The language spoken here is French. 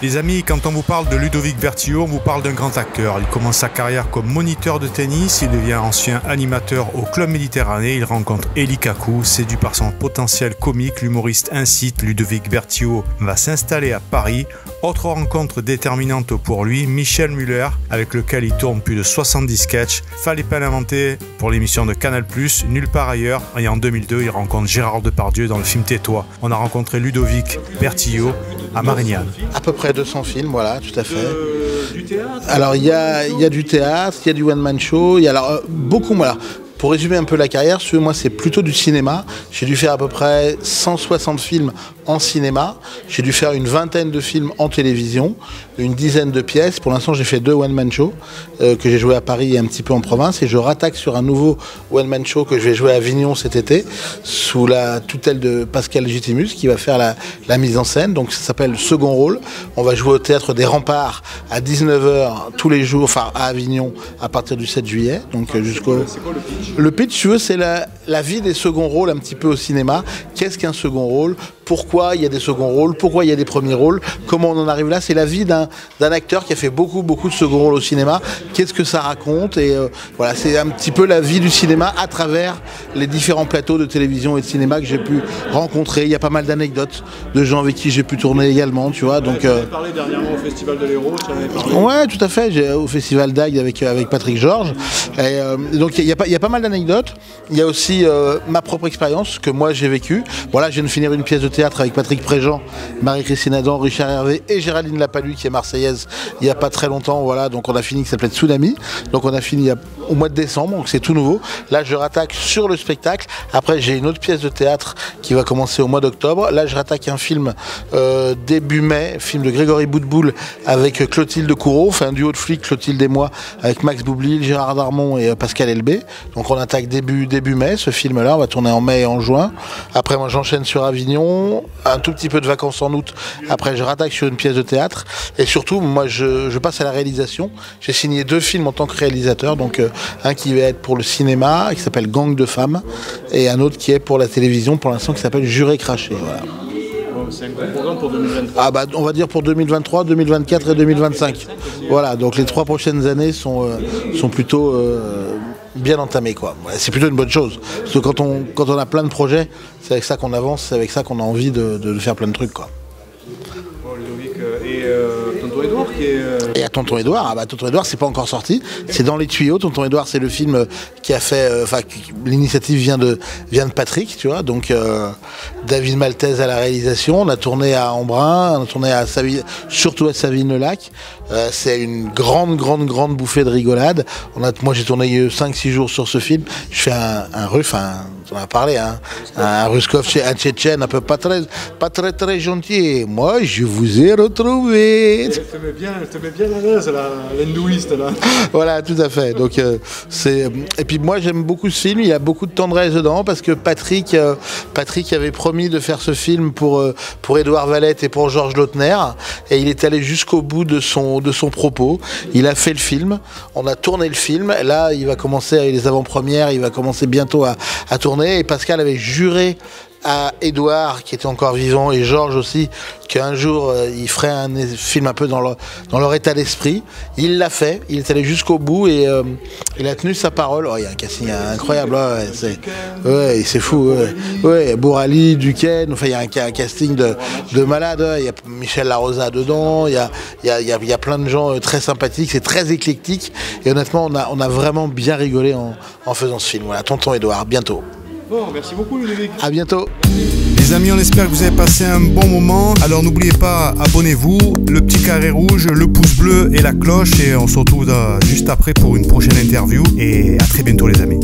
Les amis, quand on vous parle de Ludovic Bertillot, on vous parle d'un grand acteur. Il commence sa carrière comme moniteur de tennis, il devient ensuite animateur au Club Méditerranée, il rencontre Elie Kakou. Séduit par son potentiel comique, l'humoriste incite Ludovic Bertillot va s'installer à Paris. Autre rencontre déterminante pour lui, Michel Muller, avec lequel il tourne plus de 70 sketchs. Fallait pas l'inventer pour l'émission de Canal+, nulle part ailleurs. Et en 2002, il rencontre Gérard Depardieu dans le film Tais-toi. On a rencontré Ludovic Bertillot à Marignane. À peu près 200 films, voilà, tout à fait. Du théâtre? Alors il y a du théâtre, il y a du one-man show, il y a alors, beaucoup, voilà. Pour résumer un peu la carrière, moi c'est plutôt du cinéma. J'ai dû faire à peu près 160 films en cinéma. J'ai dû faire une vingtaine de films en télévision, une dizaine de pièces. Pour l'instant j'ai fait 2 one-man shows que j'ai joué à Paris et un petit peu en province. Et je rattaque sur un nouveau one-man show que je vais jouer à Avignon cet été, sous la tutelle de Pascal Legitimus qui va faire la mise en scène. Donc ça s'appelle Second Rôle. On va jouer au Théâtre des Remparts à 19 h tous les jours, enfin à Avignon à partir du 7 juillet. Donc jusqu'au... C'est quoi le pitch? Le pitch, tu veux, c'est la vie des seconds rôles un petit peu au cinéma. Qu'est-ce qu'un second rôle? Pourquoi il y a des seconds rôles? Pourquoi il y a des premiers rôles? Comment on en arrive là? C'est la vie d'un acteur qui a fait beaucoup de seconds rôles au cinéma. Qu'est-ce que ça raconte? Et voilà, c'est un petit peu la vie du cinéma à travers les différents plateaux de télévision et de cinéma que j'ai pu rencontrer. Il y a pas mal d'anecdotes de gens avec qui j'ai pu tourner également, tu vois. Donc, tu avais parlé dernièrement au Festival de l'Hérault, tu en avais parlé. Ouais, tout à fait. Au Festival d'Agde avec Patrick Georges. Et, donc il y a pas mal d'anecdotes. Il y a aussi ma propre expérience que moi j'ai vécue. Voilà, je viens de finir une pièce de théâtre avec Patrick Préjean, Marie-Christine Adam, Richard Hervé et Géraldine Lapalus qui est marseillaise il n'y a pas très longtemps. Voilà, donc on a fini, qui s'appelait Tsunami. Donc on a fini au mois de décembre, donc c'est tout nouveau. Là je rattaque sur le spectacle. Après j'ai une autre pièce de théâtre qui va commencer au mois d'octobre. Là je rattaque un film début mai, film de Grégory Boutboul avec Clotilde Courreau, enfin un duo de flics, Clotilde et moi, avec Max Boublil, Gérard Darmon et Pascal Elbé. Donc on attaque début mai ce film-là, on va tourner en mai et en juin. Après moi j'enchaîne sur Avignon, un tout petit peu de vacances en août. Après je rattaque sur une pièce de théâtre et surtout moi je passe à la réalisation. J'ai signé 2 films en tant que réalisateur, donc un qui va être pour le cinéma qui s'appelle Gang de femmes et un autre qui est pour la télévision pour l'instant qui s'appelle Juré craché. Voilà. C'est un gros programme pour 2023. Ah bah on va dire pour 2023, 2024 et 2025. Voilà, donc les 3 prochaines années sont plutôt bien entamées quoi. C'est plutôt une bonne chose. Parce que quand on a plein de projets, c'est avec ça qu'on avance, c'est avec ça qu'on a envie de faire plein de trucs quoi. Bon, Ludovic, et Tonton Édouard qui est... Et à Tonton Édouard, Tonton Édouard c'est pas encore sorti, c'est dans les tuyaux. Tonton Édouard c'est le film qui a fait, l'initiative vient de Patrick, tu vois, donc David Maltese à la réalisation. On a tourné à Embrun, on a tourné à surtout à Savines-le-Lac. C'est une grande bouffée de rigolade. Moi j'ai tourné 5-6 jours sur ce film. Je fais un russe, on en a parlé, hein, un Ruskov, un Tchétchène un peu pas très gentil. Moi je vous ai retrouvé. Tu mets bien à l'aise, l'hindouiste là. Voilà, tout à fait. Donc et puis moi j'aime beaucoup ce film. Il y a beaucoup de tendresse dedans parce que Patrick avait promis de faire ce film pour Édouard Valette et pour Georges Lautner et il est allé jusqu'au bout de son propos. Il a fait le film. On a tourné le film. Là, il va commencer avec les avant-premières. Il va commencer bientôt à tourner. Et Pascal avait juré à Édouard, qui était encore vivant, et Georges aussi, qu'un jour, il ferait un film un peu dans leur état d'esprit. Il l'a fait, il est allé jusqu'au bout et il a tenu sa parole. Oh, il y a un casting incroyable, c'est fou. Ouais, Bourali, Duquesne, enfin, il y a un casting de malade. Il y a Michel Larosa dedans, il y a plein de gens très sympathiques, c'est très éclectique. Et honnêtement, on a vraiment bien rigolé en faisant ce film. Voilà, Tonton Édouard, bientôt. Bon, merci beaucoup Ludovic. À bientôt. Les amis, on espère que vous avez passé un bon moment. Alors n'oubliez pas, abonnez-vous, le petit carré rouge, le pouce bleu et la cloche. Et on se retrouve juste après pour une prochaine interview. Et à très bientôt les amis.